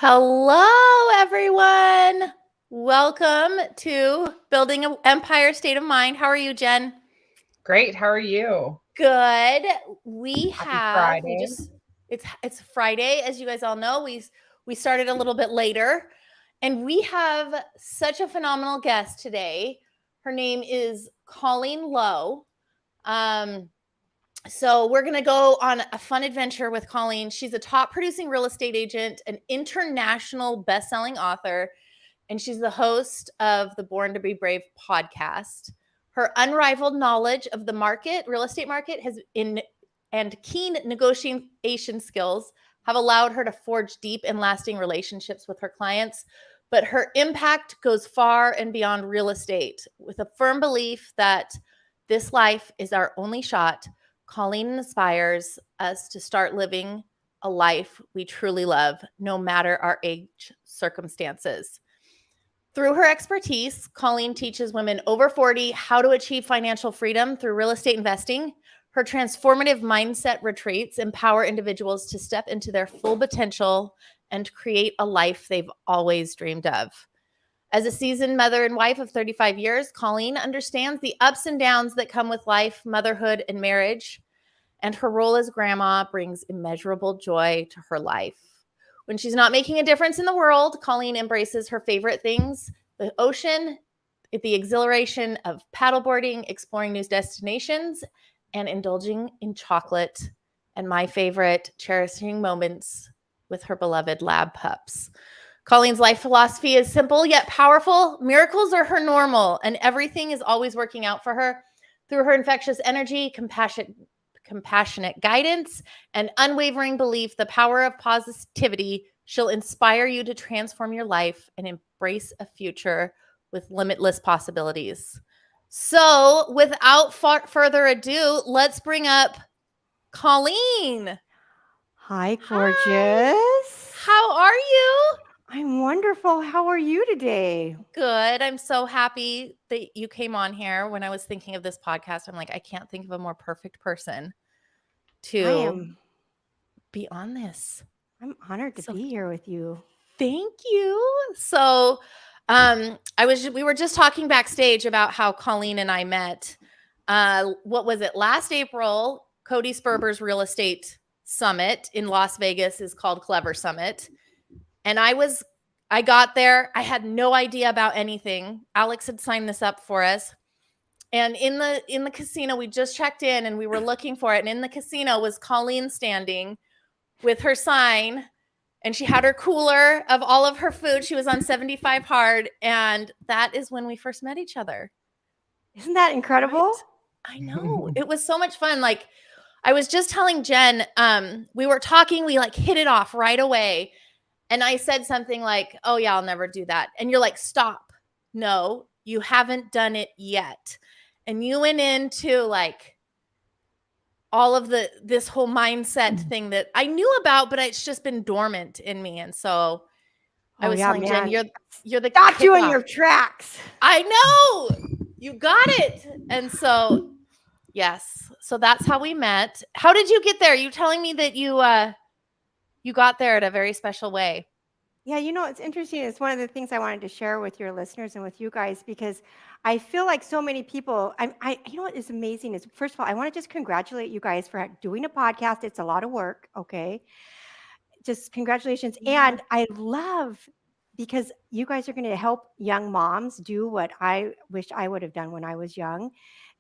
Hello, everyone. Welcome to Building an Empire State of Mind. How are you, Jen? Great. How are you? Good. We Happy have we Friday. just it's Friday, as you guys all know. We started a little bit later, and we have such a phenomenal guest today. Her name is Colleen Lowe. Um, so we're going to go on a fun adventure with Colleen. She's a top producing real estate agent, an international best-selling author, and she's the host of the Born to Be Brave podcast. Her unrivaled knowledge of the market, real estate market, and keen negotiation skills have allowed her to forge deep and lasting relationships with her clients. But her impact goes far and beyond real estate. With a firm belief that this life is our only shot, Colleen inspires us to start living a life we truly love, no matter our age circumstances. Through her expertise, Colleen teaches women over 40 how to achieve financial freedom through real estate investing. Her transformative mindset retreats empower individuals to step into their full potential and create a life they've always dreamed of. As a seasoned mother and wife of 35 years, Colleen understands the ups and downs that come with life, motherhood, and marriage, and her role as grandma brings immeasurable joy to her life. When she's not making a difference in the world, Colleen embraces her favorite things: the ocean, the exhilaration of paddleboarding, exploring new destinations, and indulging in chocolate, and my favorite, cherishing moments with her beloved lab pups. Colleen's life philosophy is simple yet powerful. Miracles are her normal, and everything is always working out for her. Through her infectious energy, compassionate guidance, and unwavering belief, the power of positivity, she'll inspire you to transform your life and embrace a future with limitless possibilities. So, without further ado, let's bring up Colleen. Hi, Hi. gorgeous. How are you? I'm wonderful. How are you today? Good. I'm so happy that you came on here. When I was thinking of this podcast, I'm like, I can't think of a more perfect person to I'm be on this. honored to So be here with you. thank you. So we were just talking backstage about how Colleen and I met. What was it? Last April, Cody Sperber's real estate summit in Las Vegas is called Clever Summit. And I got there. I had no idea about anything. Alex had signed this up for us. And in the casino, we just checked in and we were looking for it. And in the casino was Colleen standing with her sign, and she had her cooler of all of her food. She was on 75 hard, and that is when we first met each other. Isn't that incredible? Right? I know. It was so much fun. Like, I was just telling Jen, we were talking, we like hit it off right away. And I said something like, "Oh yeah, I'll never do that." And you're like, "Stop. No, you haven't done it yet." And you went into like all of this whole mindset thing that I knew about, but it's just been dormant in me. And so I was telling Jen, you're the Got you in kickoff. your tracks. I know. You got it. And so yes. So that's how we met. How did you get there? You telling me that you got there in a very special way. Yeah, it's interesting. It's one of the things I wanted to share with your listeners and with you guys because I feel like so many people. What is amazing is, first of all, I want to just congratulate you guys for doing a podcast. It's a lot of work. Okay, just congratulations. Yeah. And I love because you guys are going to help young moms do what I wish I would have done when I was young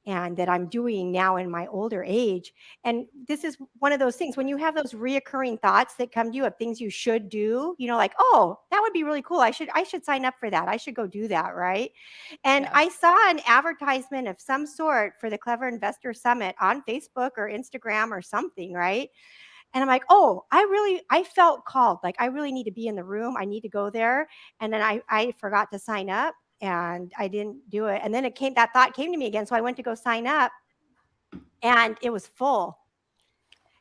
and that I'm doing now in my older age. And this is one of those things when you have those reoccurring thoughts that come to you of things you should do, like, oh, that would be really cool. I should sign up for that. I should go do that, right? And Yeah. I saw an advertisement of some sort for the Clever Investor Summit on Facebook or Instagram or something, right? And I'm like, oh, I felt called. Like, I really need to be in the room. I need to go there. And then I forgot to sign up and I didn't do it. And then that thought came to me again. So I went to go sign up and it was full.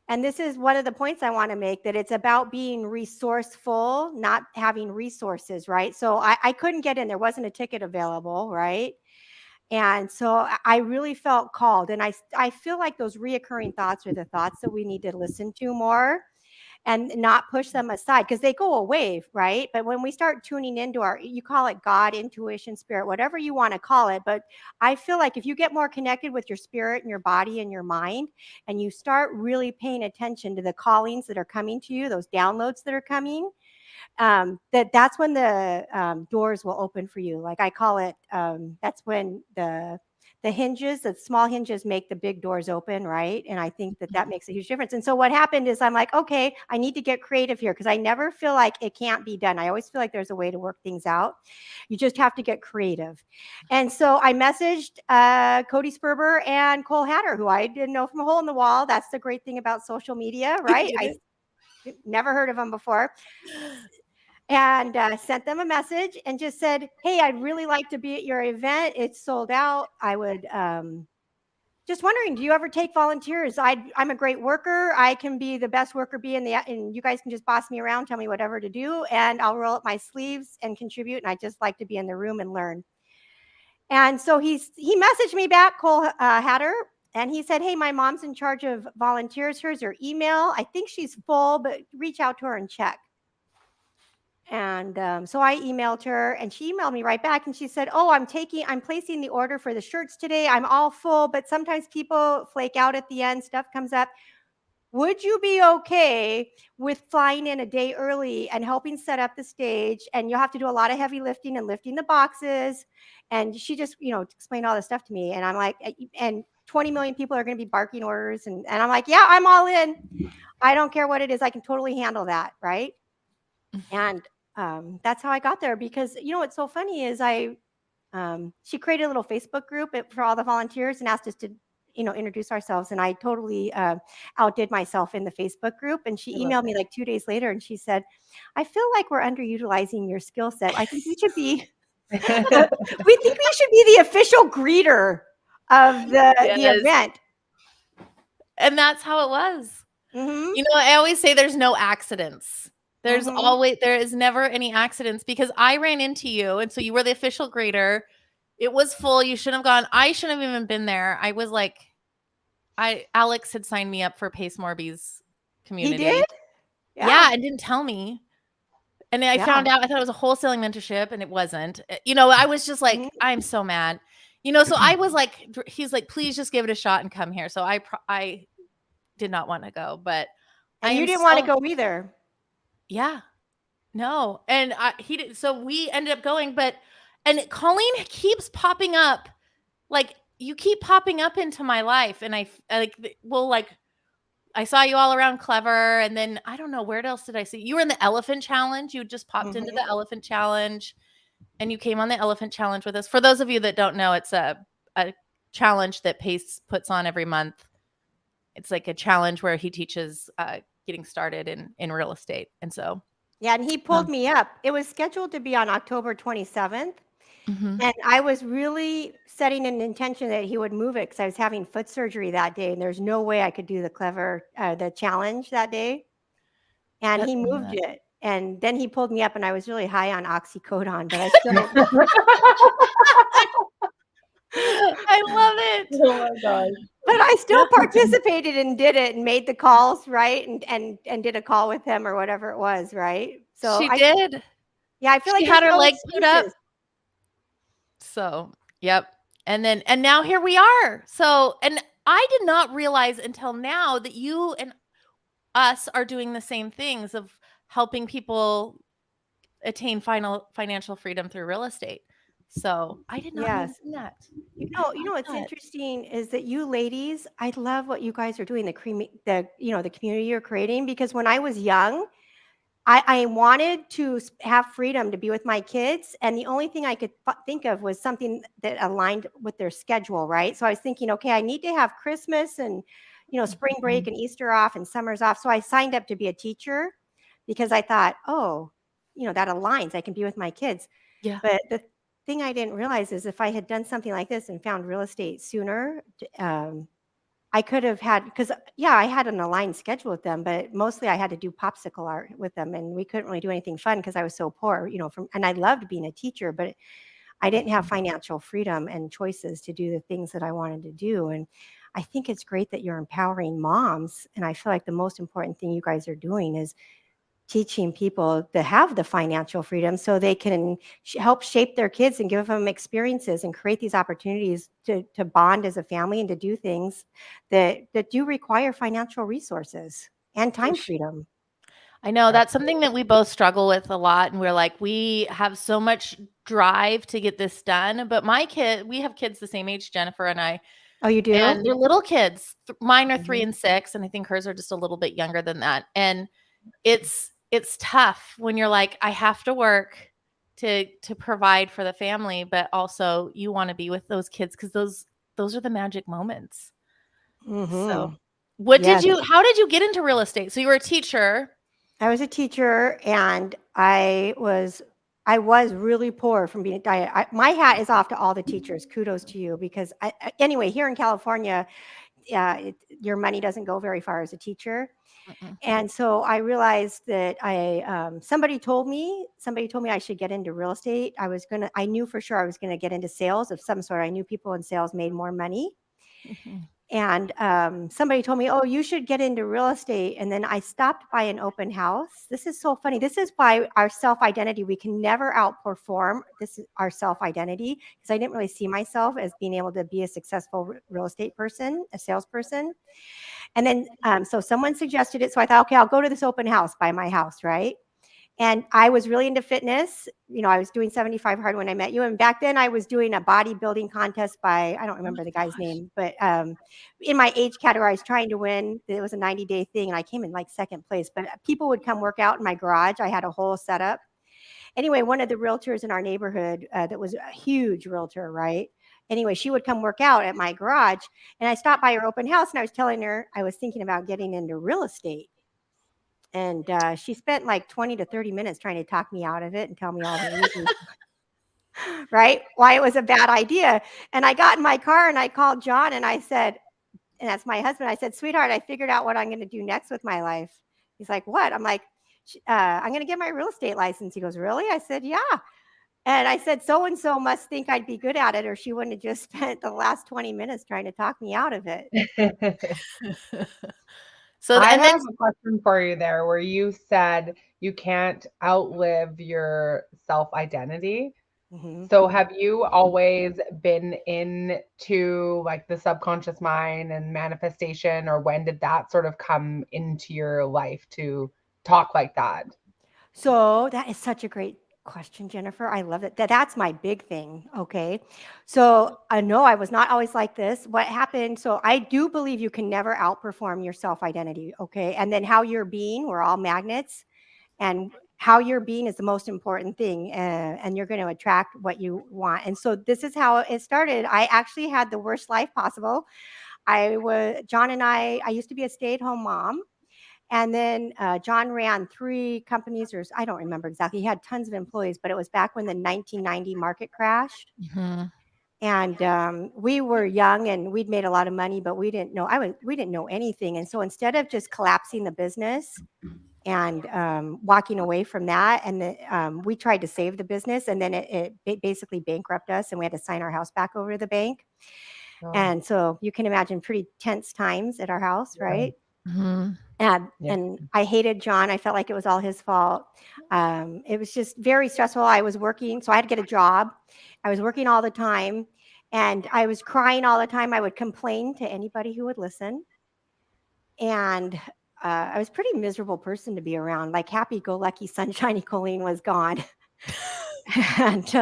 And this is one of the points I want to make, that it's about being resourceful, not having resources, right? So I couldn't get in. There wasn't a ticket available, right? And so I really felt called. And I feel like those reoccurring thoughts are the thoughts that we need to listen to more. and not push them aside because they go away, right? But when we start tuning into you call it God, intuition, spirit, whatever you want to call it. But I feel like if you get more connected with your spirit and your body and your mind, and you start really paying attention to the callings that are coming to you, those downloads that are coming, that's when the doors will open for you. Like I call it, that's when the hinges, the small hinges make the big doors open, right? And I think that makes a huge difference. And so what happened is I'm like, okay, I need to get creative here because I never feel like it can't be done. I always feel like there's a way to work things out. You just have to get creative. And so I messaged Cody Sperber and Cole Hatter, who I didn't know from a hole in the wall. That's the great thing about social media, right? I never heard of them before. And sent them a message and just said, hey, I'd really like to be at your event. It's sold out. I would just wondering, do you ever take volunteers? I'm a great worker. I can be the best worker and you guys can just boss me around, tell me whatever to do, and I'll roll up my sleeves and contribute. And I just like to be in the room and learn. And so he messaged me back, Cole Hatter, and he said, hey, my mom's in charge of volunteers. Here's her email. I think she's full, but reach out to her and check. And so I emailed her and she emailed me right back and she said, oh, I'm placing the order for the shirts today. I'm all full, but sometimes people flake out at the end, stuff comes up. Would you be okay with flying in a day early and helping set up the stage? And you'll have to do a lot of heavy lifting and lifting the boxes. And she just, explained all this stuff to me. And I'm like, and 20 million people are going to be barking orders. And I'm like, yeah, I'm all in. I don't care what it is. I can totally handle that. Right. And that's how I got there because, what's so funny is she created a little Facebook group for all the volunteers and asked us to, introduce ourselves. And I totally outdid myself in the Facebook group. And she emailed me like 2 days later and she said, I feel like we're underutilizing your skill set. I think we should be, we think we should be the official greeter of the event. And that's how it was. Mm-hmm. I always say there's no accidents. There is never any accidents because I ran into you. And so you were the official greeter. It was full. You shouldn't have gone. I shouldn't have even been there. I was like, Alex had signed me up for Pace Morby's community. He did? Yeah, and didn't tell me. And then I found out, I thought it was a wholesaling mentorship and it wasn't. I was just like, I'm so mad. So I was like, he's like, please just give it a shot and come here. So I did not want to go, but and you didn't want to go either. Yeah, no. And he did. So we ended up going, and Colleen keeps popping up. Like you keep popping up into my life. And I saw you all around Clever. And then I don't know, where else did I see you? Were in the Elephant Challenge. You just popped into the Elephant Challenge and you came on the Elephant Challenge with us. For those of you that don't know, it's a challenge that Pace puts on every month. It's like a challenge where he teaches getting started in real estate. And so. Yeah, and he pulled me up. It was scheduled to be on October 27th. And I was really setting an intention that he would move it because I was having foot surgery that day. And there's no way I could do the challenge that day. And he moved it. And then he pulled me up and I was really high on oxycodone, but I still. I love it. Oh my God. But I still participated and did it and made the calls, right? And did a call with him or whatever it was, right? So she did. Yeah, I feel like she had her leg put up. So, yep. And now here we are. So, and I did not realize until now that you and us are doing the same things of helping people attain financial freedom through real estate. So I did not know that. You know what's interesting is that you ladies, I love what you guys are doing, the community you're creating, because when I was young, I wanted to have freedom to be with my kids. And the only thing I could think of was something that aligned with their schedule, right? So I was thinking, okay, I need to have Christmas and, spring break and Easter off and summers off. So I signed up to be a teacher because I thought, that aligns. I can be with my kids. Yeah. But the thing I didn't realize is if I had done something like this and found real estate sooner, I could have had, because I had an aligned schedule with them, but mostly I had to do popsicle art with them, and we couldn't really do anything fun because I was so poor, and I loved being a teacher, but I didn't have financial freedom and choices to do the things that I wanted to do. And I think it's great that you're empowering moms. And I feel like the most important thing you guys are doing is teaching people to have the financial freedom so they can help shape their kids and give them experiences and create these opportunities to bond as a family and to do things that do require financial resources and time freedom. I know that's something that we both struggle with a lot. And we're like, we have so much drive to get this done. But we have kids the same age, Jennifer and I. Oh, you do? And they're little kids. Mine are 3 Mhm. and 6, and I think hers are just a little bit younger than that. And it's tough when you're like, I have to work to provide for the family, but also you want to be with those kids because those are the magic moments. So, Yes. how did you get into real estate? So you were a teacher. I was a teacher, and I was really poor from being my hat is off to all the teachers. Kudos to you, because anyway, here in California, your money doesn't go very far as a teacher. Mm-mm. And so I realized that somebody told me I should get into real estate. I knew for sure I was gonna get into sales of some sort. I knew people in sales made more money. Mhm. And somebody told me, oh, you should get into real estate. And then I stopped by an open house. This is so funny. This is why our self-identity, we can never outperform our self-identity, because I didn't really see myself as being able to be a successful real estate person, a salesperson. And then so someone suggested it. So I thought, okay, I'll go to this open house by my house, right? And I was really into fitness. I was doing 75 hard when I met you. And back then I was doing a bodybuilding contest by, I don't remember the guy's name, but in my age category, I was trying to win. It was a 90-day thing, and I came in like second place. But people would come work out in my garage. I had a whole setup. Anyway, one of the realtors in our neighborhood that was a huge realtor, right? Anyway, she would come work out at my garage. And I stopped by her open house, and I was telling her I was thinking about getting into real estate. And she spent like 20 to 30 minutes trying to talk me out of it and tell me all the reasons, right? Why it was a bad idea. And I got in my car and I called John and I said, and that's my husband, I said, sweetheart, I figured out what I'm going to do next with my life. He's like, what? I'm like, I'm going to get my real estate license. He goes, really? I said, yeah. And I said, so-and-so must think I'd be good at it, or she wouldn't have just spent the last 20 minutes trying to talk me out of it. So, I and then have a question for you there where you said you can't outlive your self-identity. Mhm. So have you always been into like the subconscious mind and manifestation, or when did that sort of come into your life to talk like that? So that is such a great question, Jennifer. I love it. That's my big thing. Okay. So I know I was not always like this. What happened? So I do believe you can never outperform your self identity. Okay. And then how you're being, we're all magnets, and how you're being is the most important thing. And you're going to attract what you want. And so this is how it started. I actually had the worst life possible. John and I used to be a stay at home mom. And then John ran 3 companies, or I don't remember exactly. He had tons of employees, but it was back when the 1990 market crashed. Mhm. And we were young and we'd made a lot of money, but we didn't know. We didn't know anything. And so instead of just collapsing the business and walking away from that, and we tried to save the business, and then it basically bankrupted us, and we had to sign our house back over to the bank. Oh, And so you can imagine pretty tense times at our house, yeah. right? Mhm. Yeah. And I hated John. I felt like it was all his fault. It was just very stressful. I was working, so I had to get a job. I was working all the time, and I was crying all the time. I would complain to anybody who would listen. And I was a pretty miserable person to be around. Like happy-go-lucky, sunshiny Colleen was gone. And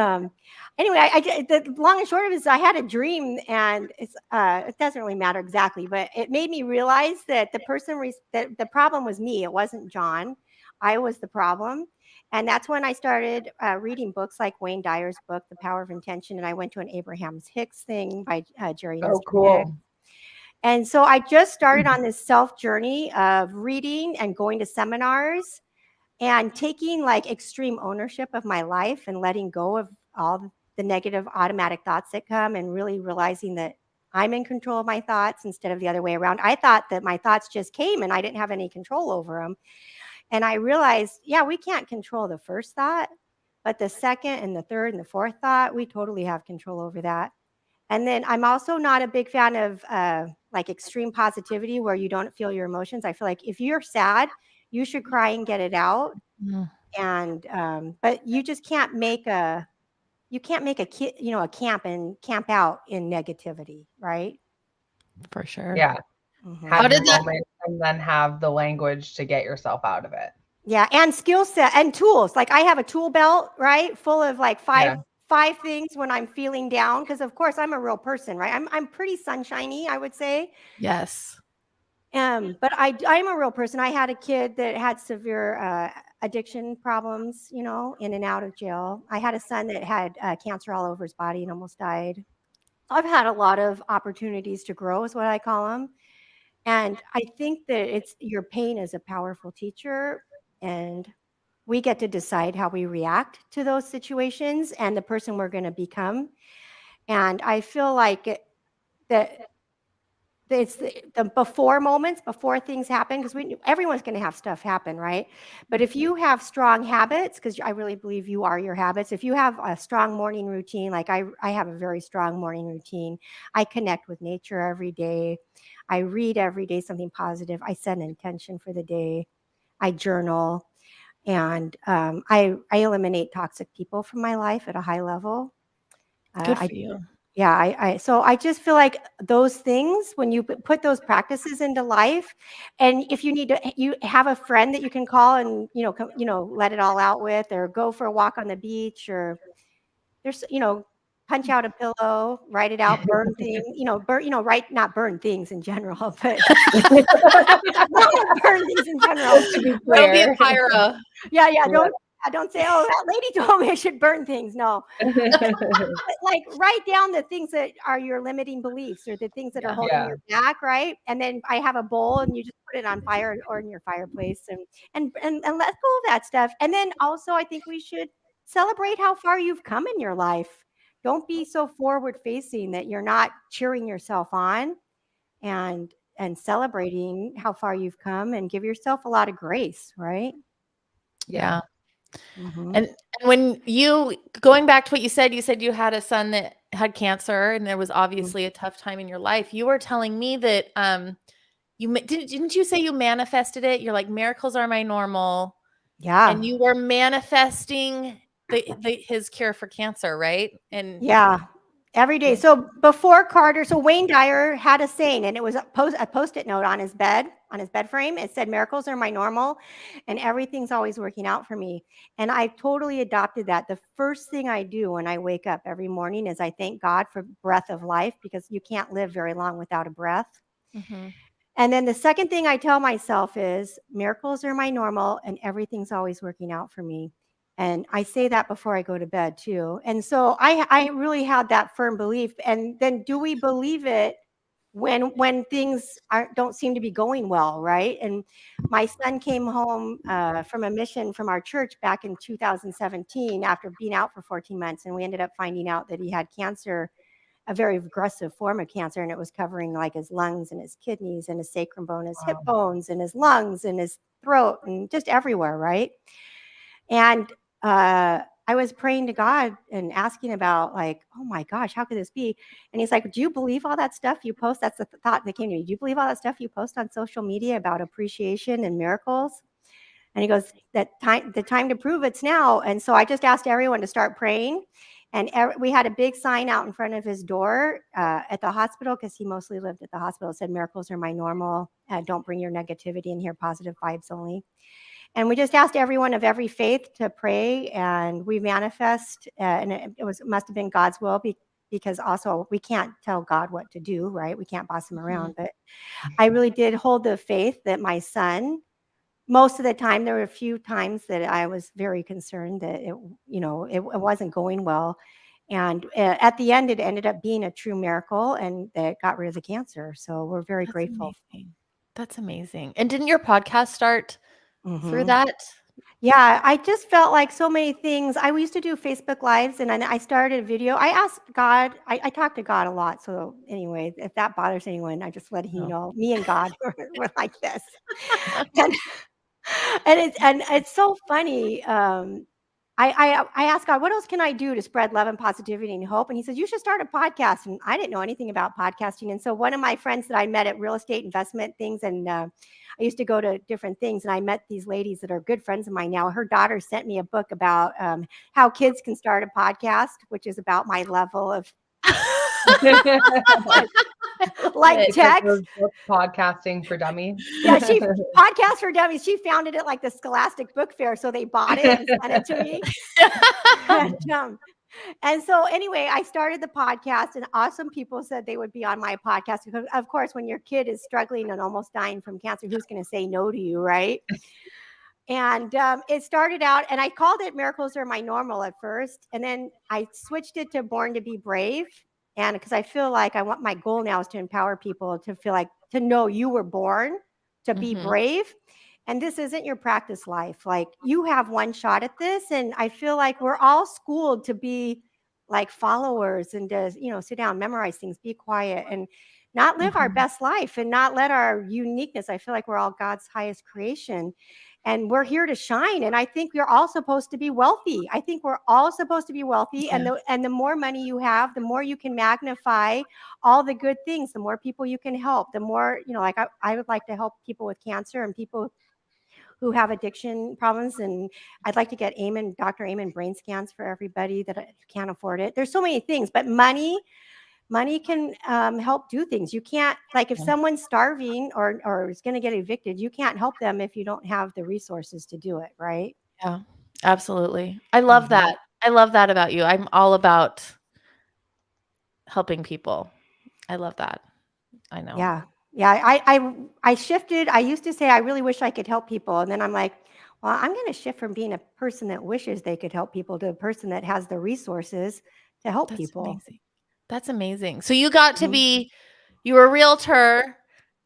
anyway, the long and short of it is I had a dream, and it doesn't really matter exactly, but it made me realize that that the problem was me. It wasn't John. I was the problem. And that's when I started reading books like Wayne Dyer's book, The Power of Intention. And I went to an Abraham Hicks thing by Jerry Oh, Nestor Hicks. cool. And so I just started on this self journey of reading and going to seminars and taking like extreme ownership of my life and letting go of all the negative automatic thoughts that come, and really realizing that I'm in control of my thoughts instead of the other way around. I thought that my thoughts just came and I didn't have any control over them. And I realized, yeah, we can't control the first thought, but the second and the third and the fourth thought, we totally have control over that. And then I'm also not a big fan of like extreme positivity where you don't feel your emotions. I feel like if you're sad, you should cry and get it out. Mm, And but you just can't make a a camp and camp out in negativity, right? for sure. Yeah. Mhm. How Have your did that? moment and then have the language to get yourself out of it. Yeah, and skill set and tools. Like I have a tool belt, right, full of like Yeah. five things when I'm feeling down. Because of course I'm a real person, right? I'm pretty sunshiny, I would say. Yes. But I'm a real person. I had a kid that had severe addiction problems, you know, in and out of jail. I had a son that had cancer all over his body and almost died. I've had a lot of opportunities to grow, is what I call them. And I think that it's your pain is a powerful teacher, and we get to decide how we react to those situations and the person we're going to become. And I feel like that it's the before moments, before things happen, because everyone's going to have stuff happen, right? But if you have strong habits, because I really believe you are your habits, if you have a strong morning routine, like I have a very strong morning routine, I connect with nature every day, I read every day something positive, I set an intention for the day, I journal, and I eliminate toxic people from my life at a high level. Good I for you. Yeah, so I just feel like those things, when you put those practices into life, and if you need to, you have a friend that you can call and let it all out with, or go for a walk on the beach, or there's punch out a pillow, write it out, burn things, write not burn things in general, but not burn things in general. To be Don't be a clear. pyro. Yeah, Yeah. don't say, oh, that lady told me I should burn things. No, but like write down the things that are your limiting beliefs or the things that are Yeah. holding Yeah. you back, right? And then I have a bowl and you just put it on fire or in your fireplace and let go of that stuff. And then also I think we should celebrate how far you've come in your life. Don't be so forward facing that you're not cheering yourself on and celebrating how far you've come, and give yourself a lot of grace, right? Yeah. Mhm. And when you going back to what you said you had a son that had cancer and there was obviously a tough time in your life. You were telling me that didn't you say you manifested it? You're like, miracles are my normal, Yeah. and you were manifesting his cure for cancer, right? And Yeah, every day. So before Carter, so Wayne Dyer had a saying, and it was a post-it note on his bed frame. It said, "Miracles are my normal, and everything's always working out for me." And I totally adopted that. The first thing I do when I wake up every morning is I thank God for breath of life, because you can't live very long without a breath. Mhm. And then the second thing I tell myself is, miracles are my normal and everything's always working out for me. And I say that before I go to bed too. And so I really had that firm belief. And then do we believe it when things don't seem to be going well, right? And my son came home from a mission from our church back in 2017 after being out for 14 months. And we ended up finding out that he had cancer, a very aggressive form of cancer, and it was covering like his lungs and his kidneys and his sacrum bone, his hip bones and his lungs and his throat and just everywhere, right? And I was praying to God and asking about, like, oh my gosh, how could this be? And he's like, do you believe all that stuff you post? That's the thought that came to me. Do you believe all that stuff you post on social media about appreciation and miracles? And he goes, the time to prove it's now. And so I just asked everyone to start praying. And we had a big sign out in front of his door at the hospital, because he mostly lived at the hospital. It said, miracles are my normal. Don't bring your negativity in here, positive vibes only. And we just asked everyone of every faith to pray, and we manifest. And it must have been God's will, because also we can't tell God what to do, right? We can't boss him around. But I really did hold the faith that my son, most of the time, there were a few times that I was very concerned that it wasn't going well. And at the end, it ended up being a true miracle, and that got rid of the cancer. So we're very That's grateful. amazing. That's amazing. And didn't your podcast start through Mhm. that? Yeah, I just felt like so many things. I used to do Facebook Lives, and then I started a video. I asked God, I talk to God a lot. So, anyway, if that bothers anyone, I just let you know, me and God were like this. And, and it's so funny. I asked God, what else can I do to spread love and positivity and hope? And he says, you should start a podcast. And I didn't know anything about podcasting. And so one of my friends that I met at real estate investment things, and I used to go to different things, and I met these ladies that are good friends of mine now. Her daughter sent me a book about how kids can start a podcast, which is about my level of like it. It's like text. those books, podcasting for dummies. Yeah, she podcast for dummies. She found it at like the Scholastic Book Fair, so they bought it and sent it to me. And so anyway, I started the podcast, and awesome people said they would be on my podcast. Because of course, when your kid is struggling and almost dying from cancer, who's going to say no to you, right? And it started out, and I called it Miracles Are My Normal at first, and then I switched it to Born to Be Brave. And because I feel like my goal now is to empower people to feel like, to know you were born to be brave. And this isn't your practice life. Like, you have one shot at this. And I feel like we're all schooled to be like followers and to, sit down, memorize things, be quiet, and not live our best life and not let our uniqueness. I feel like we're all God's highest creation. And we're here to shine. And I think we're all supposed to be wealthy. I think we're all supposed to be wealthy. Yeah. And the more money you have, the more you can magnify all the good things, the more people you can help, the more, like I would like to help people with cancer and people who have addiction problems. And I'd like to get Dr. Amen brain scans for everybody that can't afford it. There's so many things, but money can help do things. You can't, like, if someone's starving or is going to get evicted, you can't help them if you don't have the resources to do it, right? Yeah, absolutely. I love that. I love that about you. I'm all about helping people. I love that. I know. Yeah. I shifted. I used to say, I really wish I could help people. And then I'm like, well, I'm going to shift from being a person that wishes they could help people to a person that has the resources to help people. Amazing. That's amazing. So you got to be, you were a realtor,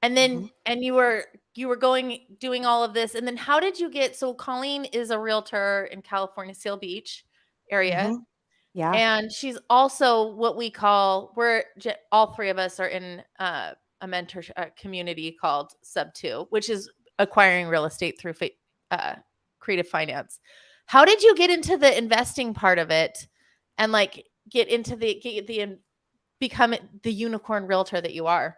and then and you were doing all of this, and then how did you get? So Colleen is a realtor in California, Seal Beach area, Yeah. and she's also what we call, all three of us are in a mentor community called Sub 2, which is acquiring real estate through creative finance. How did you get into the investing part of it, and like get into become the unicorn realtor that you are?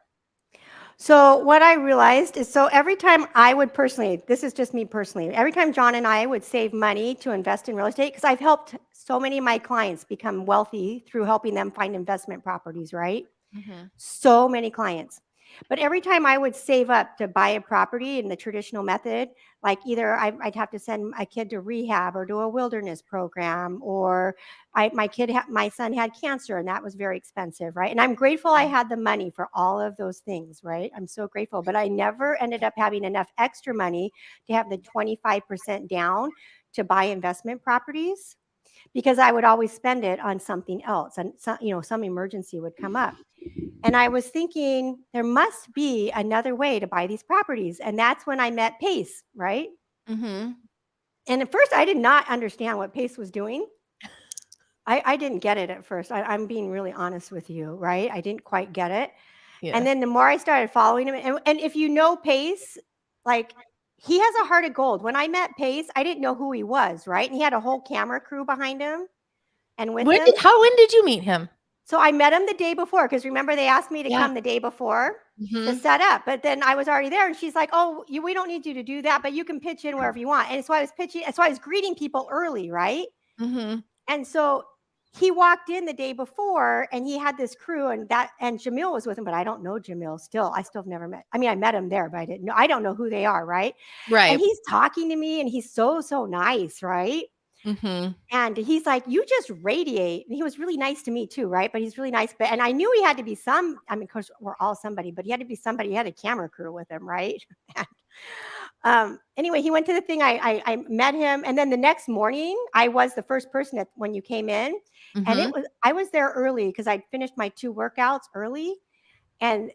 So what I realized is, so every time I would personally, this is just me personally, every time John and I would save money to invest in real estate, because I've helped so many of my clients become wealthy through helping them find investment properties, right? So many clients. But every time I would save up to buy a property in the traditional method, like either I'd have to send a kid to rehab or do a wilderness program, or my son had cancer and that was very expensive, right? And I'm grateful I had the money for all of those things, right? I'm so grateful. But I never ended up having enough extra money to have the 25% down to buy investment properties, because I would always spend it on something else, and some emergency would come up. And I was thinking, there must be another way to buy these properties. And that's when I met Pace, right? And at first, I did not understand what Pace was doing. I didn't get it at first. I'm being really honest with you, right? I didn't quite get it. And then the more I started following him, and if you know Pace, like, he has a heart of gold. When I met Pace, I didn't know who he was, right? And he had a whole camera crew behind him and with him. When did you meet him? So I met him the day before, because remember they asked me to come the day before to set up, but then I was already there, and she's like, "Oh, we don't need you to do that, but you can pitch in wherever you want." And so I was pitching, so I was greeting people early, right? And so he walked in the day before, and he had this crew, and Jamil was with him, but I don't know Jamil still. I still have never met. I mean, I met him there, but I don't know who they are, right? Right. And he's talking to me, and he's so nice, right? And he's like, "You just radiate." And he was really nice to me too, right? But he's really nice. And I knew he had to be of course, we're all somebody, but he had to be somebody. He had a camera crew with him, right? Anyway, he went to the thing. I met him, and then the next morning, I was the first person when you came in, and I was there early because I finished my 2 workouts early, and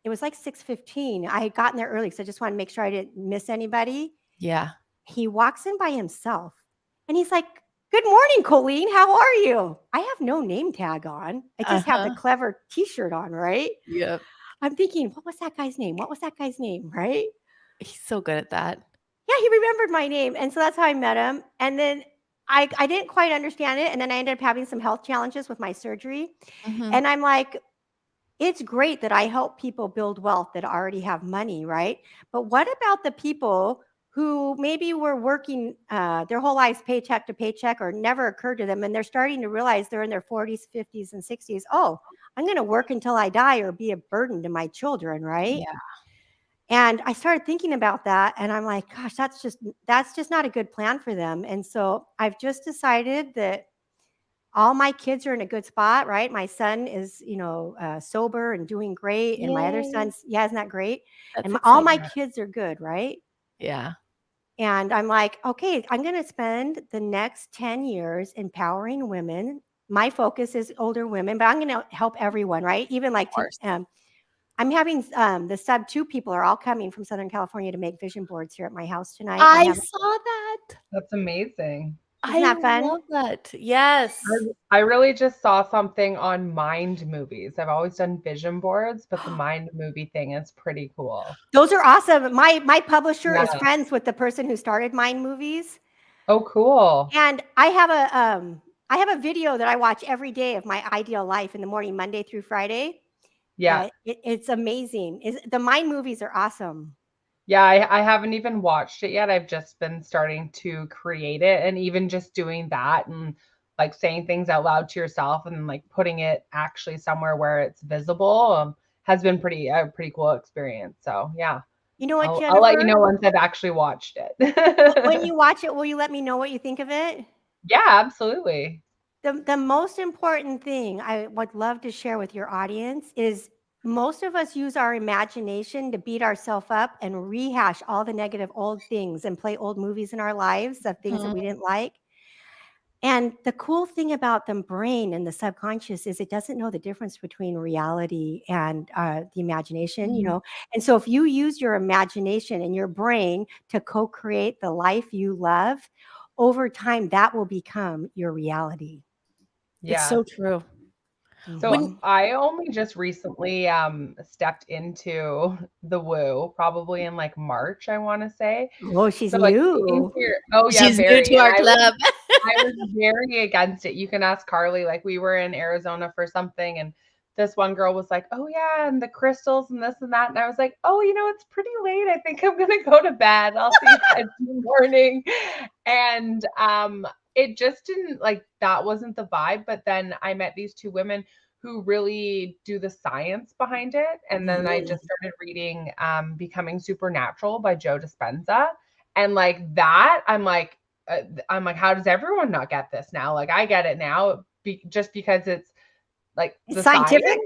it was like 6:15. I had gotten there early because I just wanted to make sure I didn't miss anybody. Yeah. He walks in by himself, and he's like, "Good morning, Colleen. How are you?" I have no name tag on. I just have the clever T-shirt on, right? Yep. I'm thinking, what was that guy's name? What was that guy's name, right? He's so good at that. Yeah, he remembered my name. And so that's how I met him. And then I didn't quite understand it. And then I ended up having some health challenges with my surgery. Mhm. And I'm like, it's great that I help people build wealth that already have money, right? But what about the people who maybe were working their whole lives paycheck to paycheck or never occurred to them, and they're starting to realize they're in their 40s, 50s, and 60s. Oh, I'm going to work until I die or be a burden to my children, right? Yeah. And I started thinking about that, and I'm like, gosh, that's just not a good plan for them. And so I've just decided that all my kids are in a good spot, right? My son is, sober and doing great, and my other Yay. son's, yeah, isn't that great? That's And all my exciting. kids are good, right? Yeah. And I'm like, okay, I'm going to spend the next 10 years empowering women. My focus is older women, but I'm going to help everyone, right? Even Of like course. I'm having the sub 2 people are all coming from Southern California to make vision boards here at my house tonight. And I saw that. That's amazing. Isn't I that fun? love that. Yes. I really just saw something on mind movies. I've always done vision boards, but the mind movie thing is pretty cool. Those are awesome. My publisher is Yeah. friends with the person who started Mind Movies. Oh, cool. And I have a video that I watch every day of my ideal life in the morning, Monday through Friday. Yeah. It's amazing. The Mind Movies are awesome. Yeah, I haven't even watched it yet. I've just been starting to create it, and even just doing that and like saying things out loud to yourself and like putting it actually somewhere where it's visible has been pretty cool experience. So yeah, You know what, I'll let you Jennifer? know once I've actually watched When it. you watch it, will you let me know what you think of it? Yeah, absolutely. The most important thing I would love to share with your audience is most of us use our imagination to beat ourselves up and rehash all the negative old things and play old movies in our lives of things that Mhm. we didn't like. And the cool thing about the brain and the subconscious is it doesn't know the difference between reality and the imagination, Mhm. And so if you use your imagination and your brain to co-create the life you love, over time that will become your reality. It's Yeah. so true. So When Mhm. I only just recently stepped into the woo, probably in like March, I want to say. Oh, she's So like speaking new. to your, oh yeah, she's new very. to And our club. I was very against it. You can ask Carly. Like we were in Arizona for something, and this one girl was like, "Oh yeah, and the crystals and this and that," and I was like, "Oh, it's pretty late. I think I'm gonna go to bed. I'll see you guys in the morning." And it just didn't like that wasn't the vibe. But then I met these two women who really do the science behind it, and then I Mhm. just started reading "Becoming Supernatural" by Joe Dispenza, and like that, I'm like, how does everyone not get this now? Like, I get it now, just because it's like It's the science. scientific.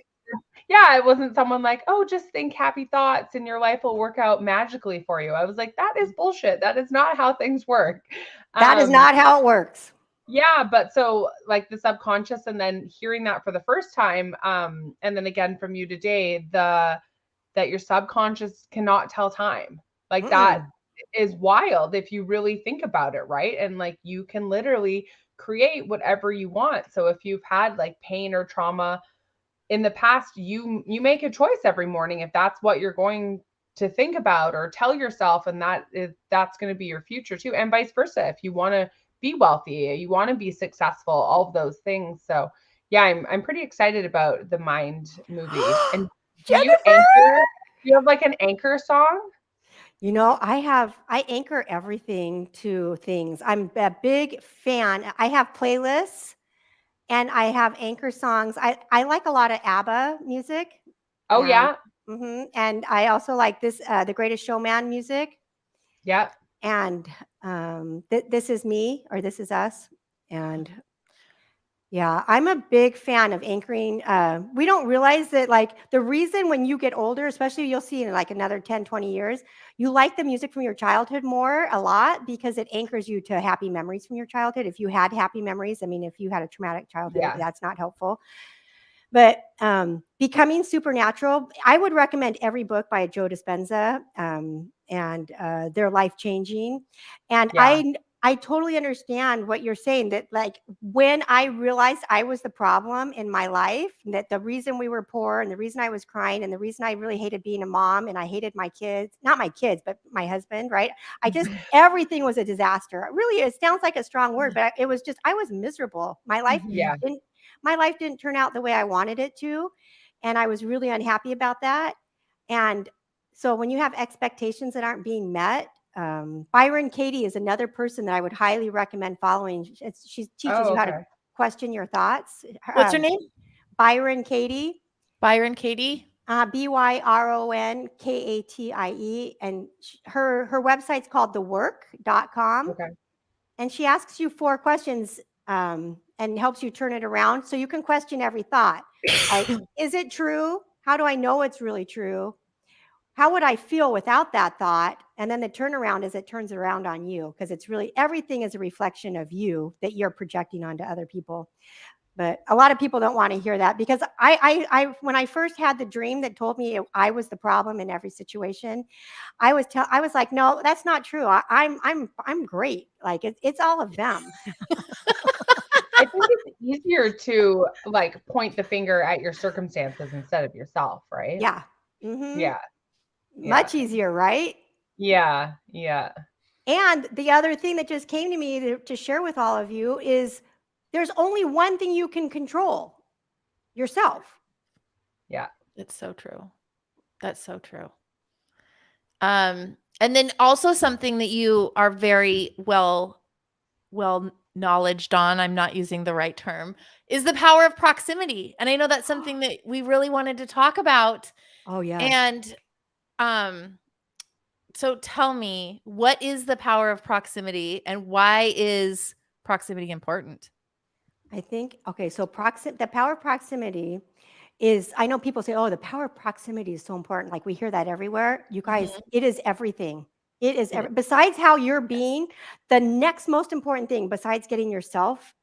Yeah, it wasn't someone like, oh, just think happy thoughts and your life will work out magically for you. I was like, that is bullshit. That is not how things work. That is Um, not how it works. yeah, but so like the subconscious, and then hearing that for the first time, and then again from you today, that your subconscious cannot tell time. Like that Mm-mm. is wild if you really think about it, right? And like you can literally create whatever you want. So if you've had like pain or trauma in the past, you make a choice every morning if that's what you're going to think about or tell yourself, and that's going to be your future too, and vice versa. If you want to be wealthy, you want to be successful, all of those things. So yeah, I'm pretty excited about the mind movie. And do you Jennifer! do you have like an anchor song? I anchor everything to things. I'm a big fan. I have playlists and I have anchor songs. I like a lot of ABBA music, Oh and yeah. and I also like The Greatest Showman music, Yeah. and This Is Me or This Is Us, and yeah, I'm a big fan of anchoring. We don't realize that, like, the reason when you get older, especially you'll see in like another 10, 20 years, you like the music from your childhood more a lot because it anchors you to happy memories from your childhood. If you had happy memories, I mean, if you had a traumatic childhood, Yeah. that's not helpful. But Becoming Supernatural, I would recommend every book by Joe Dispenza, and they're life changing. And Yeah. I totally understand what you're saying, that like when I realized I was the problem in my life, that the reason we were poor and the reason I was crying and the reason I really hated being a mom and I hated my kids, not my kids, but my husband, right? I just, everything was a disaster. Really, it sounds like a strong word, but it was just, I was miserable. Yeah. My life didn't turn out the way I wanted it to. And I was really unhappy about that. And so when you have expectations that aren't being met, Byron Katie is another person that I would highly recommend following. She teaches Oh, you how to okay. question your thoughts. What's her name? Byron Katie, Byron Katie. BYRONKATIE, and her website's called thework.com, Okay. and she asks you 4 questions and helps you turn it around so you can question every thought. Like, is it true? How do I know it's really true? How would I feel without that thought? And then the turnaround is it turns around on you, because it's really everything is a reflection of you that you're projecting onto other people. But a lot of people don't want to hear that, because I when I first had the dream that told me I was the problem in every situation, I was like, no, that's not true. I'm great. Like it's all of them. I think it's easier to like point the finger at your circumstances instead of yourself, right? Yeah. Mm-hmm. Yeah. Yeah. Much easier, right? Yeah. Yeah. And the other thing that just came to me to share with all of you is there's only one thing you can control: yourself. Yeah. It's so true. That's so true. And then also something that you are very well knowledged on, I'm not using the right term, is the power of proximity. And I know that's something that we really wanted to talk about. Oh, yes. And so tell me, what is the power of proximity and why is proximity important? I think, okay, so the power of proximity is, I know people say, oh, the power of proximity is so important. Like we hear that everywhere. You guys, it is everything. It is, besides how you're being, the next most important thing, besides getting yourself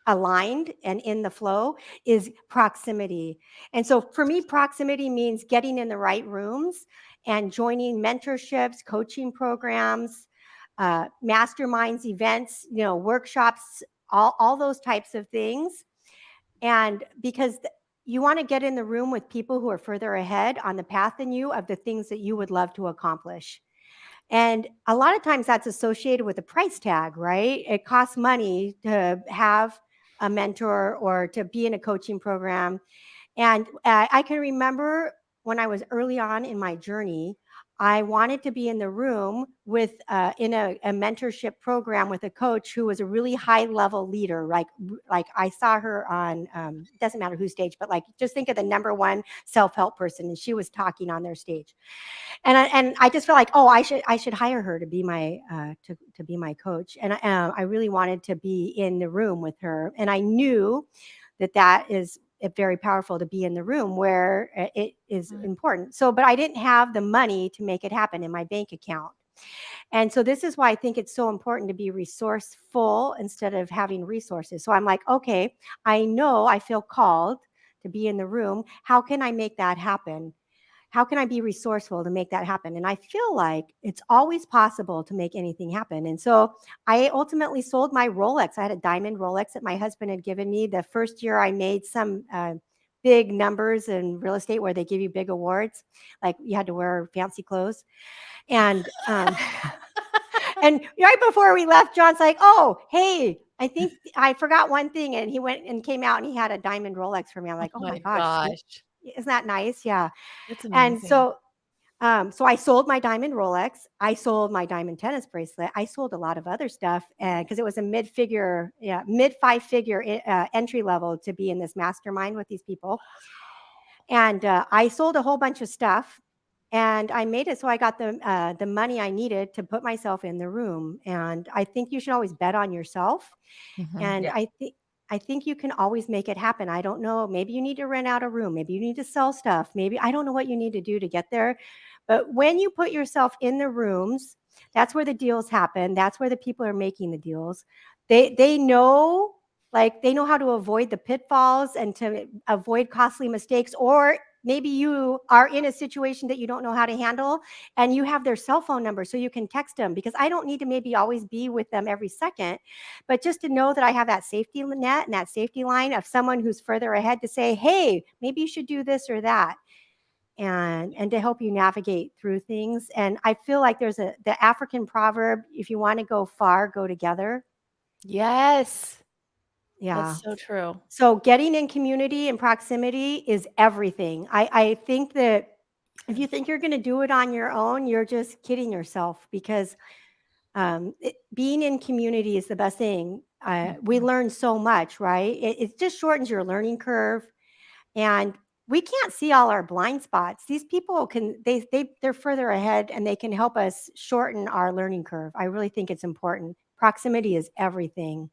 aligned and in the flow, is proximity. And so for me, proximity means getting in the right rooms and joining mentorships, coaching programs, masterminds, events, workshops, all those types of things. And because you want to get in the room with people who are further ahead on the path than you of the things that you would love to accomplish. And a lot of times that's associated with a price tag, right? It costs money to have a mentor or to be in a coaching program. And I can remember when I was early on in my journey, I wanted to be in the room with in a mentorship program with a coach who was a really high level leader. Like I saw her on doesn't matter whose stage, but like just think of the number one self help person, and she was talking on their stage, and I just felt like, oh, I should hire her to be my to be my coach, and I really wanted to be in the room with her, and I knew that is very powerful to be in the room where it is important. So, but I didn't have the money to make it happen in my bank account. And so this is why I think it's so important to be resourceful instead of having resources. So I'm like, okay, I know I feel called to be in the room. How can I make that happen? How can I be resourceful to make that happen? And I feel like it's always possible to make anything happen. And so I ultimately sold my Rolex. I had a diamond Rolex that my husband had given me. The first year I made some big numbers in real estate where they give you big awards, like you had to wear fancy clothes. And and right before we left, John's like, oh, hey, I think I forgot one thing. And he went and came out and he had a diamond Rolex for me. I'm like, oh my gosh. Isn't that nice? Yeah. That's amazing. And so I sold my diamond Rolex. I sold my diamond tennis bracelet. I sold a lot of other stuff because it was a mid 5-figure entry level to be in this mastermind with these people. And I sold a whole bunch of stuff, and I made it so I got the money I needed to put myself in the room. And I think you should always bet on yourself. And Yeah. I think you can always make it happen. I don't know. Maybe you need to rent out a room. Maybe you need to sell stuff. Maybe I don't know what you need to do to get there. But when you put yourself in the rooms, that's where the deals happen. That's where the people are making the deals. They know, like they know how to avoid the pitfalls and to avoid costly mistakes, or maybe you are in a situation that you don't know how to handle, and you have their cell phone number so you can text them, because I don't need to maybe always be with them every second, but just to know that I have that safety net and that safety line of someone who's further ahead to say, hey, maybe you should do this or that, and to help you navigate through things. And I feel like there's the African proverb, if you want to go far, go together. Yes. Yeah. That's so true. So getting in community and proximity is everything. I think that if you think you're going to do it on your own, you're just kidding yourself, because being in community is the best thing. We learn so much, right? It just shortens your learning curve, and we can't see all our blind spots. These people they're further ahead, and they can help us shorten our learning curve. I really think it's important. Proximity is everything.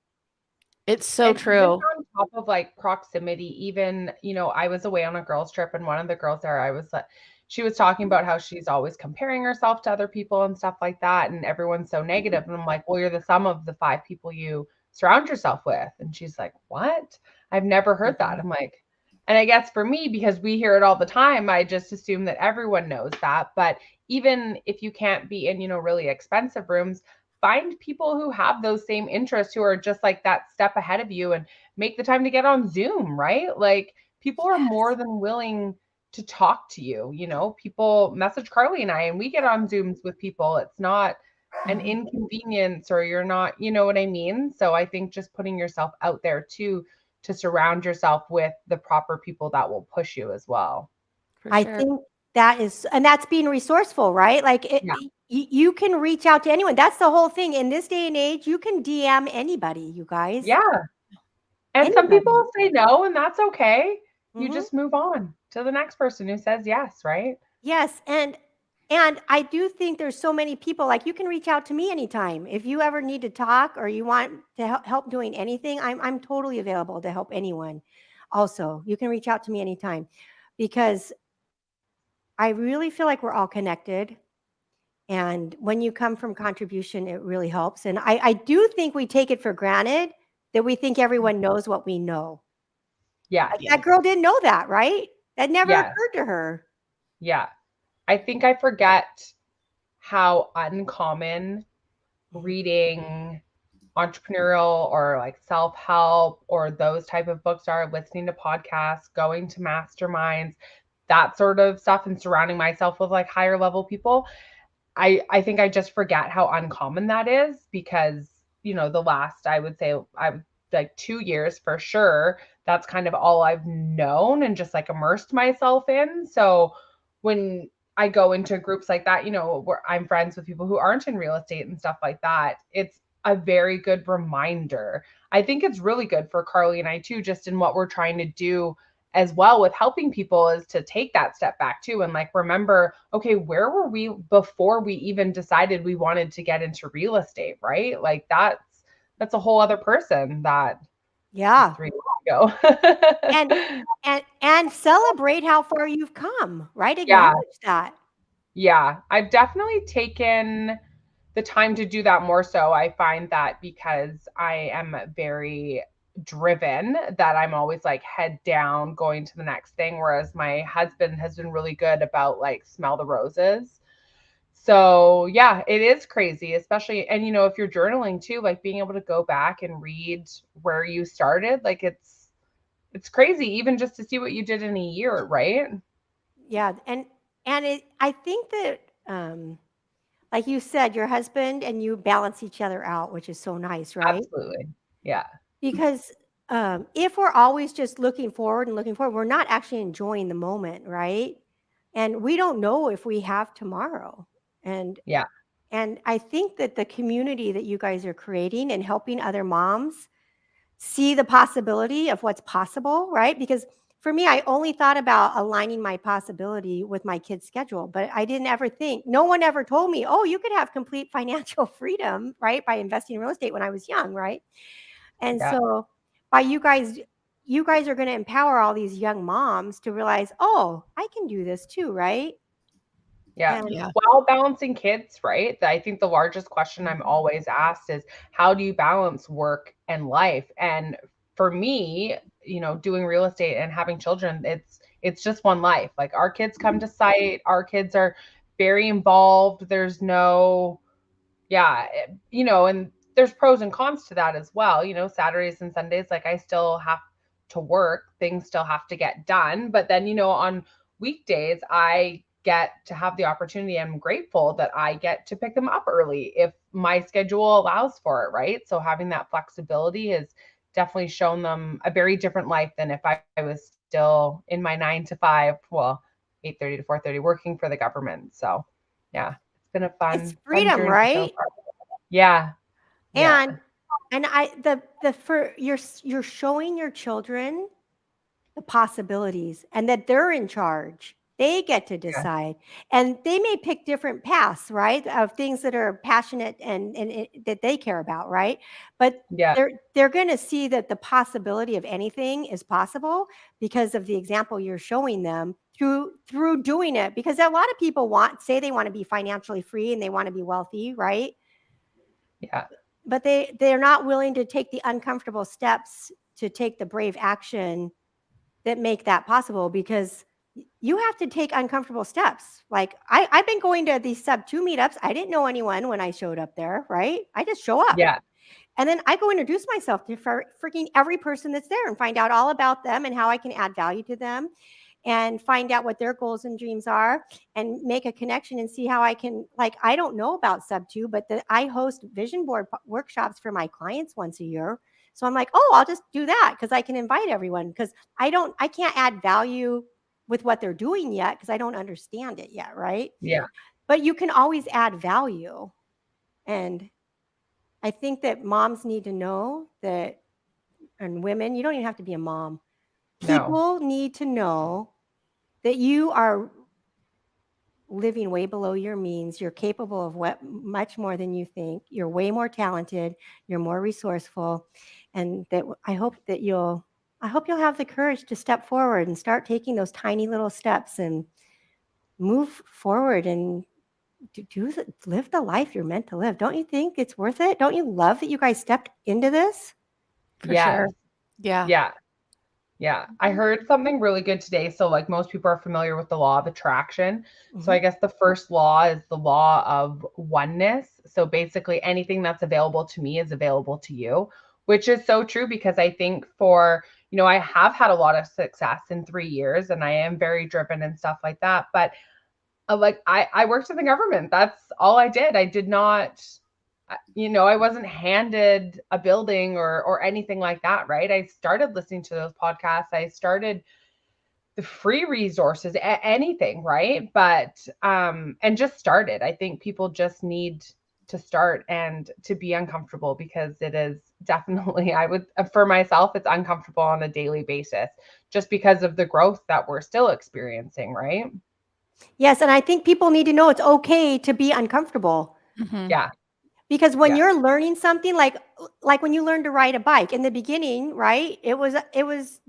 It's so And even true. on top of like proximity, even, I was away on a girls' trip, and one of the girls there, she was talking about how she's always comparing herself to other people and stuff like that. And everyone's so negative. And I'm like, well, you're the sum of the 5 people you surround yourself with. And she's like, what? I've never heard that. I'm like, and I guess for me, because we hear it all the time, I just assume that everyone knows that. But even if you can't be in, really expensive rooms, find people who have those same interests, who are just like that step ahead of you, and make the time to get on Zoom, right? Like, people are more than willing to talk to you. People message Carly and I, and we get on Zooms with people. It's not an inconvenience, or you're not, you know what I mean? So I think just putting yourself out there too, to surround yourself with the proper people that will push you as well. For I sure. think that's being resourceful, right? Like Yeah. you can reach out to anyone. That's the whole thing. In this day and age, you can DM anybody, you guys. Yeah. And some Anybody. people say no, and that's okay. You Mhm. just move on to the next person who says yes, right? Yes, and I do think there's so many people, like, you can reach out to me anytime. If you ever need to talk or you want to help doing anything, I'm totally available to help anyone. Also, you can reach out to me anytime, because I really feel like we're all connected. And when you come from contribution, it really helps. And I do think we take it for granted that we think everyone knows what we know. Yes. Like, that girl didn't know that, right? That never Yes. occurred to her. Yeah. I think I forget how uncommon reading entrepreneurial or like self-help or those type of books are, listening to podcasts, going to masterminds, that sort of stuff, and surrounding myself with like higher level people. I think I just forget how uncommon that is, because the last, I would say, I'm like 2 years for sure, that's kind of all I've known and just like immersed myself in. So when I go into groups like that, where I'm friends with people who aren't in real estate and stuff like that, it's a very good reminder. I think it's really good for Carly and I too, just in what we're trying to do as well with helping people, is to take that step back too, and like remember, okay, where were we before we even decided we wanted to get into real estate, right? Like, that's a whole other person that was Yeah. 3 years ago. And and celebrate how far you've come, right? Yeah, Acknowledge that. yeah. I've definitely taken the time to do that more so. I find that because I am very driven, that I'm always like head down going to the next thing, whereas my husband has been really good about like smell the roses. So yeah, it is crazy, especially, and if you're journaling too, like being able to go back and read where you started, like it's crazy, even just to see what you did in a year, right? Yeah, and I think that like you said, your husband and you balance each other out, which is so nice, right? Absolutely. Yeah. Because if we're always just looking forward and looking forward, we're not actually enjoying the moment, right? And we don't know if we have tomorrow. And Yeah. and I think that the community that you guys are creating and helping other moms see the possibility of what's possible, right? Because for me, I only thought about aligning my possibility with my kid's schedule, but I didn't ever think, no one ever told me, oh, you could have complete financial freedom, right? By investing in real estate when I was young, right? And Yeah. so by you guys are going to empower all these young moms to realize, oh, I can do this too, right? Yeah. And Yeah. While balancing kids, right? I think the largest question I'm always asked is, how do you balance work and life? And for me, doing real estate and having children, it's just one life. Like our kids come to site, our kids are very involved. There's no, yeah, and there's pros and cons to that as well. Saturdays and Sundays, like I still have to work, things still have to get done. But then, on weekdays, I get to have the opportunity. I'm grateful that I get to pick them up early if my schedule allows for it, right? So having that flexibility has definitely shown them a very different life than if I was still in my 9 to 5, well, 8:30 to 4:30 working for the government. So yeah, it's been a It's fun freedom, journey so right? far. Yeah. Yeah. And I the for you're showing your children the possibilities and that they're in charge. They get to Yeah. decide. And they may pick different paths, right? Of things that are passionate and that they care about, right? But Yeah. they're going to see that the possibility of anything is possible because of the example you're showing them through doing it. Because a lot of people say they want to be financially free and they want to be wealthy, right? Yeah. But they're not willing to take the uncomfortable steps to take the brave action that make that possible, because you have to take uncomfortable steps. Like I've been going to these sub 2 meetups. I didn't know anyone when I showed up there, right? I just show up. Yeah. And then I go introduce myself to freaking every person that's there and find out all about them and how I can add value to them and find out what their goals and dreams are and make a connection and see how I can, like, I don't know about sub 2, but I host vision board workshops for my clients once a year. So I'm like, oh, I'll just do that because I can invite everyone, because I can't add value with what they're doing yet because I don't understand it yet, right? Yeah. But you can always add value. And I think that moms need to know that, and women, you don't even have to be a mom. People need to know that you are living way below your means. You're capable of much more than you think. You're way more talented. You're more resourceful. And that I hope you'll have the courage to step forward and start taking those tiny little steps and move forward and live the life you're meant to live. Don't you think it's worth it? Don't you love that you guys stepped into this? For sure. Yeah. Yeah. Yeah. I heard something really good today. So like most people are familiar with the law of attraction. So I guess the first law is the law of oneness. So basically anything that's available to me is available to you, which is so true, because I think I have had a lot of success in 3 years and I am very driven and stuff like that. But like I worked in the government. That's all I did. I did not, I wasn't handed a building or anything like that, right? I started listening to those podcasts. I started the free resources, anything, right? But and just started. I think people just need to start and to be uncomfortable, because it is definitely, I would, for myself, it's uncomfortable on a daily basis just because of the growth that we're still experiencing, right? Yes, and I think people need to know it's okay to be uncomfortable. Mhm. Yeah. Because when Yeah. you're learning something, like when you learn to ride a bike in the beginning, right? It was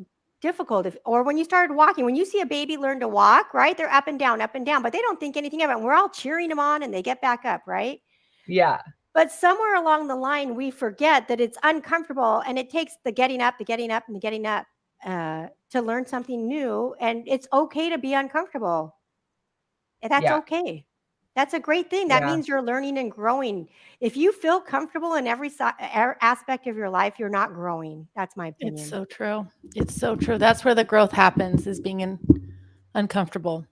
difficult. Or when you started walking, when you see a baby learn to walk, right? They're up and down, but they don't think anything of it. And we're all cheering them on and they get back up, right? Yeah. But somewhere along the line, we forget that it's uncomfortable and it takes the getting up, and the getting up to learn something new. And it's okay to be uncomfortable. That's Yeah. okay. That's a great thing. That Yeah. means you're learning and growing. If you feel comfortable in every aspect of your life, you're not growing. That's my opinion. It's so true. It's so true. That's where the growth happens, is being uncomfortable.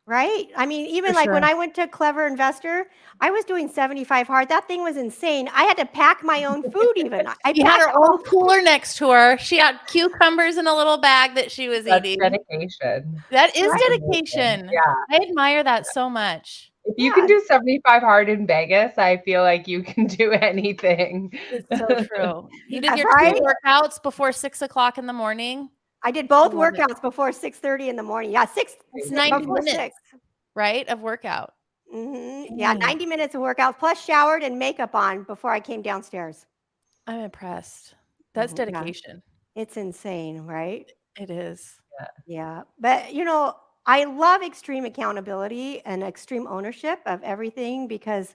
Right? I mean, even For like when sure. I went to Clever Investor, I was doing 75 hard. That thing was insane. I had to pack my own food even. I She had packed her own cooler next to her. She had cucumbers in a little bag that she was That's eating. dedication. That is Right? dedication. Yeah. I admire that so much. If you can do 75 hard in Vegas, I feel like you can do anything. It's so true. You did That's your right. 2 workouts before 6 o'clock in the morning. I did both I love it. workouts before 6:30 in the morning. Yeah, It's 90 before minutes, 6. right, of workout. Yeah, Dang. 90 minutes of workout plus showered and makeup on before I came downstairs. I'm impressed. That's Yeah. dedication. It's insane, right? It is. Yeah. But, I love extreme accountability and extreme ownership of everything, because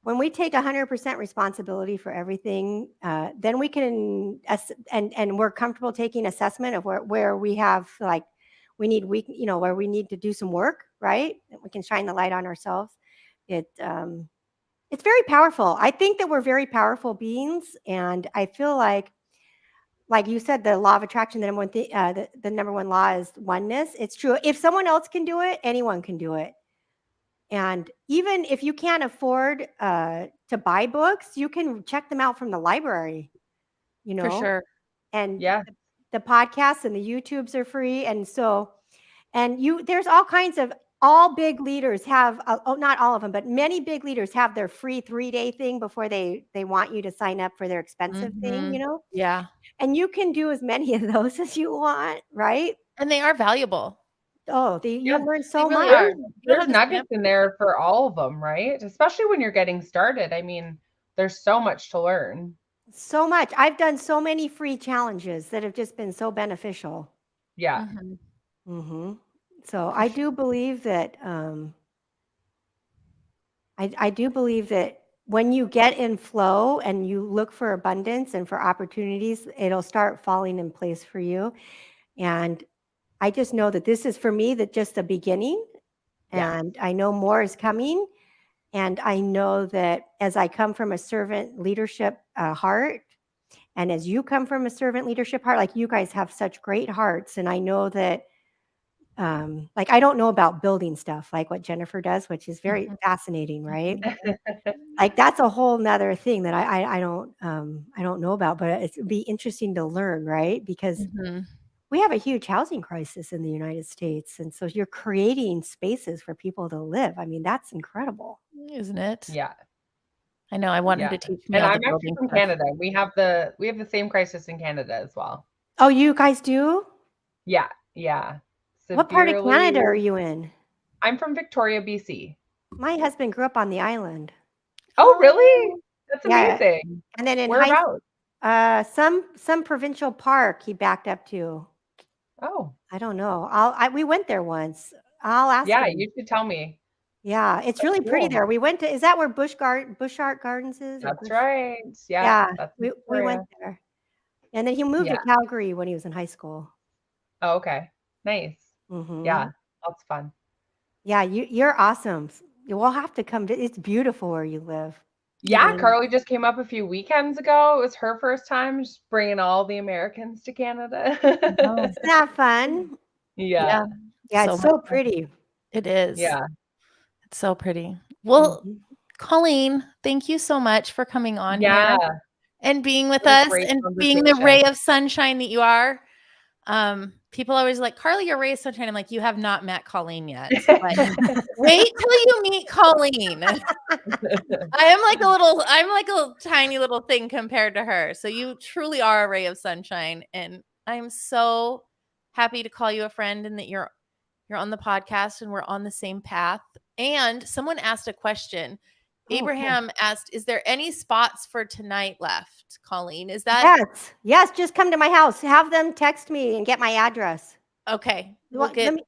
when we take 100% responsibility for everything, then we can and we're comfortable taking assessment of where we have like where we need to do some work, right? We can shine the light on ourselves. It's very powerful. I think that we're very powerful beings, and I feel like you said, the law of attraction, the number one thing, the number one law is oneness. It's true. If someone else can do it, anyone can do it. And even if you can't afford to buy books, you can check them out from the library, For sure. And Yeah. the podcasts and the YouTubes are free. And so, there's all kinds of, all big leaders have, not all of them, but many big leaders have their free 3-day thing before they want you to sign up for their expensive thing, Yeah. And you can do as many of those as you want, right? And they are valuable. Oh, you learn so really much. are. There's nuggets in there for all of them, right? Especially when you're getting started. I mean, there's so much to learn. So much. I've done so many free challenges that have just been so beneficial. Yeah. So I do believe that I do believe that when you get in flow and you look for abundance and for opportunities, it'll start falling in place for you. And I just know that this is, for me, that just the beginning. And I know more is coming. And I know that as I come from a servant leadership heart, and as you come from a servant leadership heart, like, you guys have such great hearts. And I know that, like, I don't know about building stuff like what Jennifer does, which is very fascinating, right? Like, that's a whole nother thing that I don't know about, but it'd be interesting to learn, right? Because we have a huge housing crisis in the United States. And so you're creating spaces for people to live. I mean, that's incredible. Isn't it? Yeah. I know. I want him to teach me And all I'm the actually building from stuff. Canada. We have the same crisis in Canada as well. Oh, you guys do? Yeah. Yeah. What part of Canada are you in? I'm from Victoria, BC. My husband grew up on the island. Oh, really? That's amazing. And then in Whereabouts? some provincial park he backed up to. Oh. I don't know. We went there once. I'll ask Yeah, him. you should tell me. Yeah, it's really pretty there. We went to, is that where Bushart Gardens is? That's right. Yeah. Yeah, That's we went there. And then he moved to Calgary when he was in high school. Oh, okay. Nice. Yeah, that's fun. Yeah, you're awesome. We'll have to come. It's beautiful where you live. Yeah, Carly just came up a few weekends ago. It was her first time, just bringing all the Americans to Canada. Isn't that fun? Yeah. Yeah, it's so pretty. It is. Yeah. It's so pretty. Well, Colleen, thank you so much for coming on here and being with us and being the ray of sunshine that you are. People always like, Carly, you're a ray of sunshine. I'm like, you have not met Colleen yet. But wait till you meet Colleen. I'm like a tiny little thing compared to her. So you truly are a ray of sunshine. And I'm so happy to call you a friend and that you're on the podcast and we're on the same path. And someone asked a question. Abraham asked, is there any spots for tonight left, Colleen? Is that? Yes. Just come to my house. Have them text me and get my address. Okay. I was going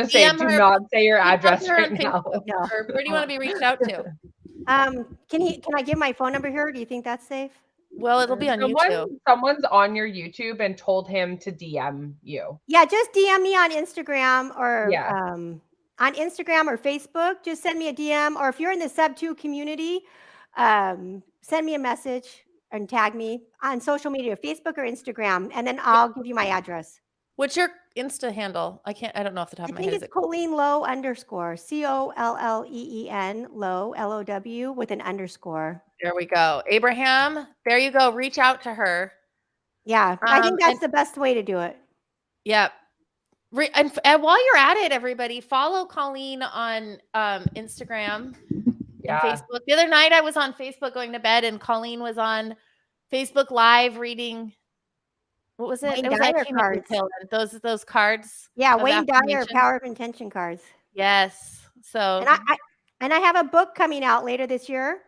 to say, do not say your address right now. Or where do you want to be reached out to? Can I give my phone number here? Do you think that's safe? Well, it'll be on YouTube. Someone's on your YouTube and told him to DM you. Yeah, just DM me on Instagram or on Instagram or Facebook. Just send me a DM, or if you're in the Sub2 community, send me a message and tag me on social media, Facebook or Instagram, and then I'll give you my address. What's your Insta handle? I don't know off the top of my head. I think it's Colleen Low _ COLLEEN Low LOW with an underscore. There we go. Abraham, there you go. Reach out to her. Yeah, I think that's the best way to do it. Yep. And while you're at it, everybody, follow Colleen on Instagram and Facebook. The other night I was on Facebook going to bed, and Colleen was on Facebook Live reading. What was it? Wayne it was Dyer cards. Those cards. Yeah, Wayne Dyer Power of Intention cards. Yes. So and I have a book coming out later this year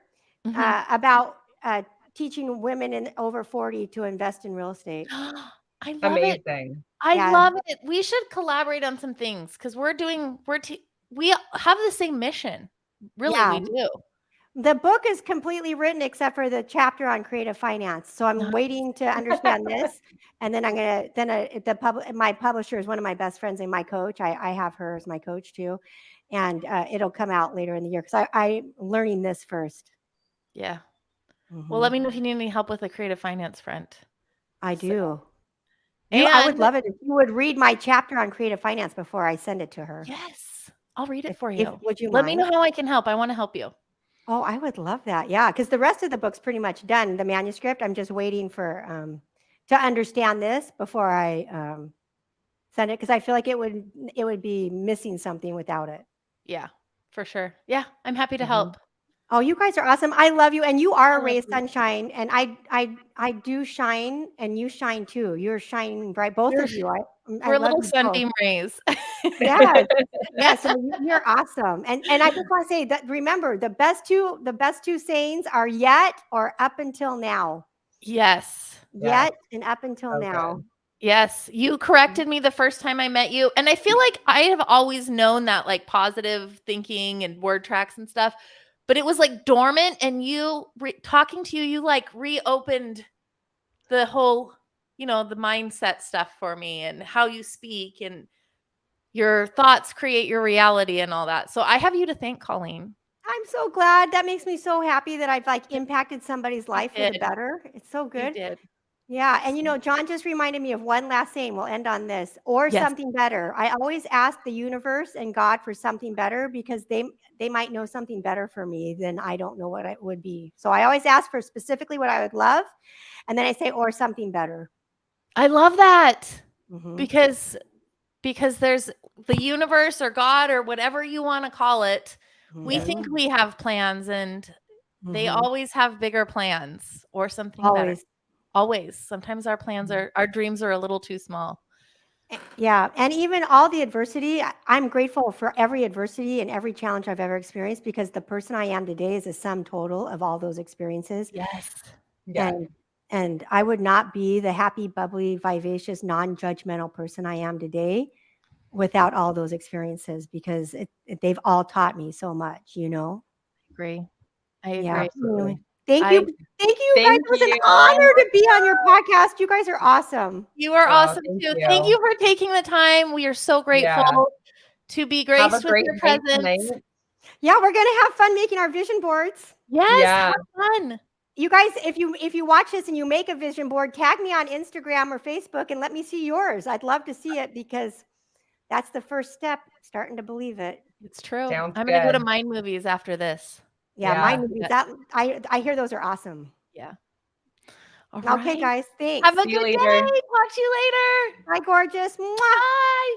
about teaching women over 40 to invest in real estate. I love it. I love it. We should collaborate on some things because we have the same mission. Really, we do. The book is completely written except for the chapter on creative finance. So I'm Nice. waiting to understand this, and then I'm gonna my publisher is one of my best friends and my coach. I have her as my coach too, and it'll come out later in the year because I'm learning this first. Yeah. Well, let Mhm. me know if you need any help with the creative finance front. I So, do. I would and love it if you would read my chapter on creative finance before I send it to her. yes, I'll read it If for if you. would you Let me know mind? how I can help. I want to help you. Oh, I would love that. Yeah, because the rest of the book's pretty much done. The manuscript. I'm just waiting for to understand this before I send it because I feel like it would be missing something without it. Yeah, for sure. Yeah, I'm happy to Mhm. help. Oh, you guys are awesome. I love you, and you are I a love ray of you. sunshine. And I do shine, and you shine too. You're shining bright, both We're of you. I we're love little you both. sunbeam rays. Yes, yes. So you're awesome. And I just want to say that remember the best two sayings are yet or up until now. Yes. Yeah, Yet and up until so now. good. Yes, you corrected me the first time I met you, and I feel like I have always known that, like, positive thinking and word tracks and stuff, but it was, like, dormant, and talking to you, you, like, reopened the whole, the mindset stuff for me and how you speak and your thoughts create your reality and all that. So I have you to thank, Colleen. I'm so glad. That makes me so happy that I've like impacted somebody's You life for the did. better. It's so You good. did. Yeah, and So John just reminded me of one last saying. We'll end on this, or yes. something better. I always ask the universe and God for something better because they might know something better for me than I don't know what it would be. So I always ask for specifically what I would love, and then I say or something better. I love that Hmm. because there's the universe or God or whatever you want to call it. We Yes. think Hmm. we have plans and they Hmm. always have bigger plans or something better. Always. Always. Sometimes Mhm. our dreams are a little too small. Yeah, and even all the adversity, I'm grateful for every adversity and every challenge I've ever experienced because the person I am today is a sum total of all those experiences. Yes. Yes. And I would not be the happy, bubbly, vivacious, non-judgmental person I am today without all those experiences because they've all taught me so much. Agree. I Yeah. agree. Anyway, Absolutely. thank you. I Thank you, you guys. Thank It was an you. honor to be on your podcast. You guys are awesome. You are Oh, awesome thank too. Thank you. you for taking the time. We are so grateful Yeah. to be Have a graced with great your night tonight. presence. Yeah, we're gonna have fun making our vision boards. Yes, Yeah. have fun. You guys, if you watch this and you make a vision board, tag me on Instagram or Facebook and let me see yours. I'd love to see it because that's the first step, starting to believe it. It's true. Sounds I'm gonna go to good. Mind Movies after this. Yeah, my Yeah. Do movies that. that I hear those are awesome. Yeah. All Okay, right. guys, thanks. Have a See you good later. day. Talk to you later. Bye, gorgeous. Mwah. Bye.